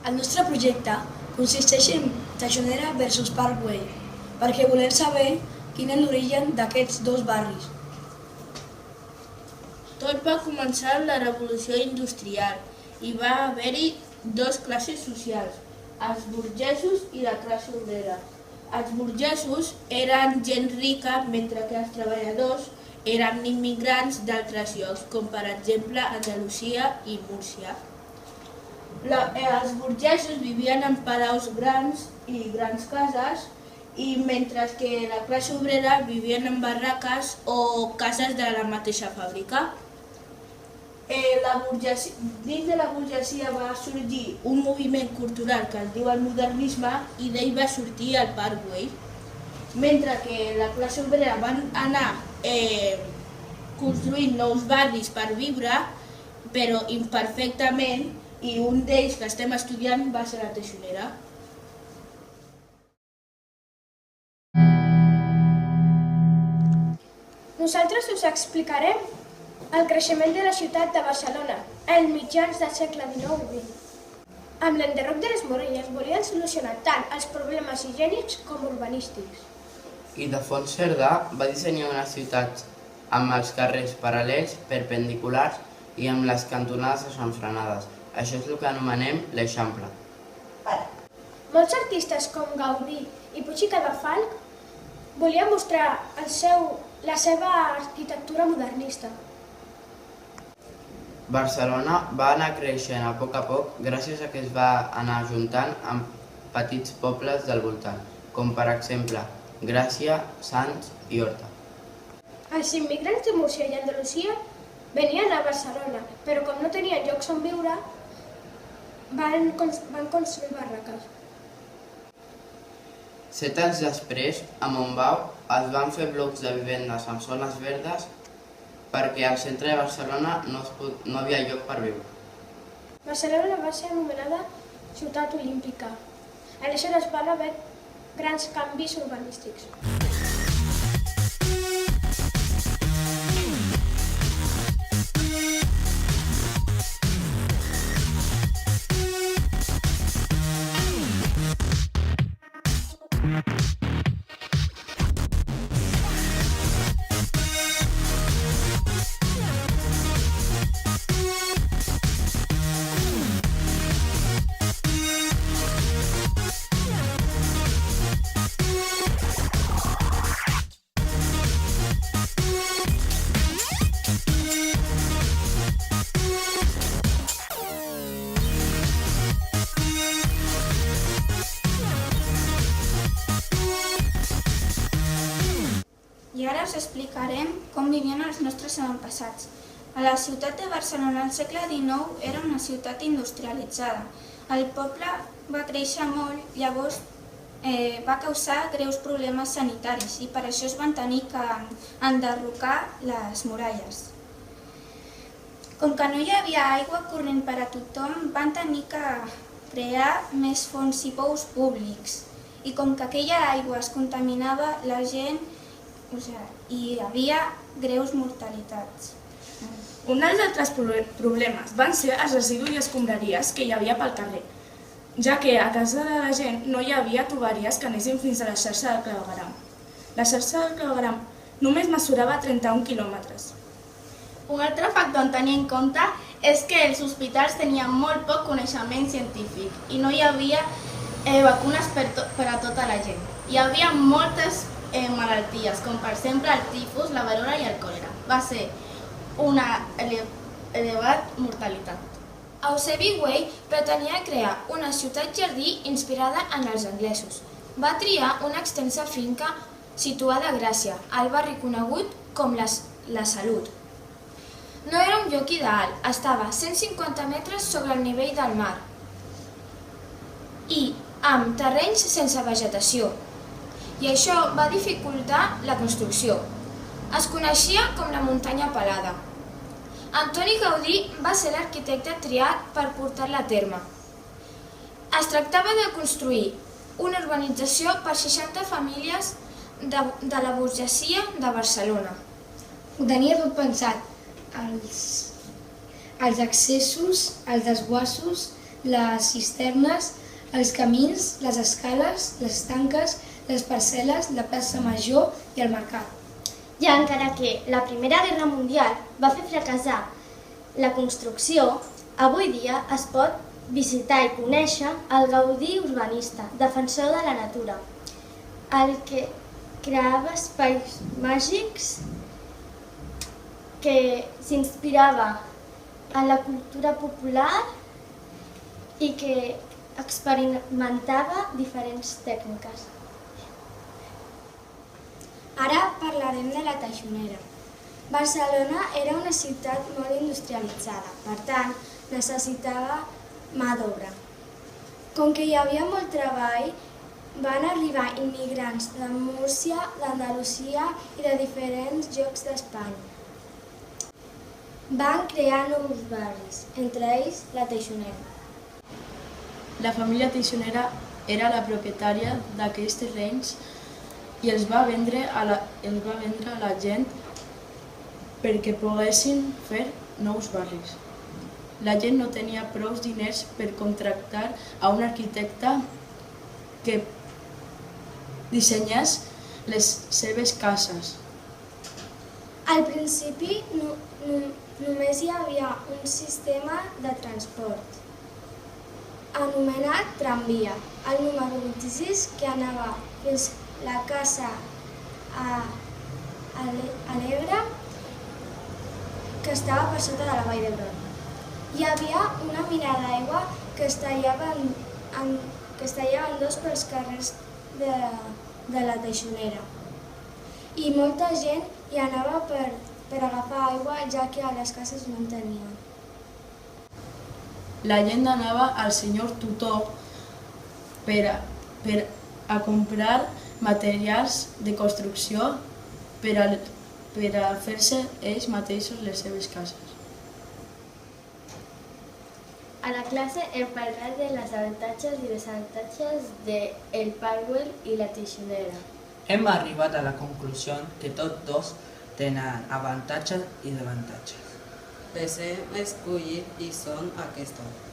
El nostre projecte consisteix en Taxonera versus Parkway, perquè volem saber quin és l'origen d'aquests dos barris. Tot va començar amb la revolució industrial i va haver-hi dues classes socials, els burgesos i la classe obrera. Els burgesos eren gent rica, mentre que els treballadors eren immigrants d'altres llocs, com per exemple Andalusia i Múrcia. Els burgesos vivien en palaus grans i grans cases, i mentre que la classe obrera vivien en barraques o cases de la mateixa fàbrica. Dins de la burgesia va sorgir un moviment cultural que es diu el modernisme i d'ell va sortir el Parkway, mentre que la classe obrera van anar construint nous barris per viure, però imperfectament, i un d'ells que estem estudiant va ser la Taxonera. Nosaltres us explicarem el creixement de la ciutat de Barcelona en mitjans del segle XIX i XX. Amb l'enderroc de les muralles volien solucionar tant els problemes higiènics com urbanístics. Ildefons Cerdà va dissenyar una ciutat amb els carrers paral·lels, perpendiculars i amb les cantonades desenfrenades. Això és el que anomenem l'Eixample. Molts artistes com Gaudí i Puig i Cadafalch volien mostrar la seva arquitectura modernista. Barcelona va anar creixent a poc gràcies a que es va anar ajuntant amb petits pobles del voltant, com per exemple Gràcia, Sants i Horta. Els immigrants de Múrcia i Andalusia venien a Barcelona, però com no tenien llocs on viure, van construir barraques. 7 anys després, a Montbau, es van fer blocs de vivendes en zones verdes perquè al centre de Barcelona no havia lloc per viure. Barcelona va ser anomenada ciutat olímpica. Aleshores van haver grans canvis urbanístics. I ara us explicarem com vivien els nostres avantpassats. A la ciutat de Barcelona al segle XIX era una ciutat industrialitzada. El poble va créixer molt, llavors va causar greus problemes sanitaris i per això es van tenir que enderrocar les muralles. Com que no hi havia aigua corrent per a tothom, van tenir que crear més fonts i pous públics. I com que aquella aigua es contaminava, la gent hi havia greus mortalitats. Un dels altres problemes van ser els residus i escombraries que hi havia pel carrer, ja que a casa de la gent no hi havia tuberies que anessin fins a la xarxa del clavegueram. La xarxa del clavegueram només mesurava 31 quilòmetres. Un altre factor a tenir en compte és que els hospitals tenien molt poc coneixement científic i no hi havia vacunes per a tota la gent. Hi havia moltes malalties, com per exemple el tifus, la varroa i el còlera. Va ser una elevada mortalitat. Eusebi Way pretenia crear una ciutat-jardí inspirada en els anglesos. Va triar una extensa finca situada a Gràcia, al barri conegut com la Salut. No era un lloc ideal, estava a 150 metres sobre el nivell del mar i amb terrenys sense vegetació. I això va dificultar la construcció. Es coneixia com la muntanya pelada. Antoni Gaudí va ser l'arquitecte triat per portar-la a terme. Es tractava de construir una urbanització per 60 famílies de la burgesia de Barcelona. Ho tenia tot pensat. Els accessos, els desguassos, les cisternes, els camins, les escales, les tanques, les parcel·les, la plaça Major i el mercat. I encara que la Primera Guerra Mundial va fer fracassar la construcció, avui dia es pot visitar i conèixer el Gaudí urbanista, defensor de la natura, el que creava espais màgics que s'inspirava en la cultura popular i que experimentava diferents tècniques. Ara parlarem de la Teixonera. Barcelona era una ciutat molt industrialitzada, per tant, necessitava mà d'obra. Com que hi havia molt treball, van arribar immigrants de Múrcia, d'Andalusia i de diferents llocs d'Espanya. Van crear nous barris, entre ells la Teixonera. La família Teixonera era la propietària d'aquells terrenys i els va vendre a la gent perquè poguessin fer nous barris. La gent no tenia prou diners per contractar a un arquitecte que dissenyés les seves cases. Al principi només hi havia un sistema de transport anomenat tramvia, el número 26, que anava fins la casa Alegre, que estava per sota de la Vall d'Hebron. Hi havia una mina d'aigua que es tallaven dos pels carrers de la Teixonera. I molta gent hi anava per agafar aigua, ja que a les cases no en tenien. La gent anava al senyor tutor per a comprar materials de construcció per a fer-se ells mateixos les seves cases. A la classe hem parlat de les avantatges i desavantatges del Parkwell i la Teixonera. Hem arribat a la conclusió que tots dos tenen avantatges i desavantatges. Les hem escollit i són aquestes.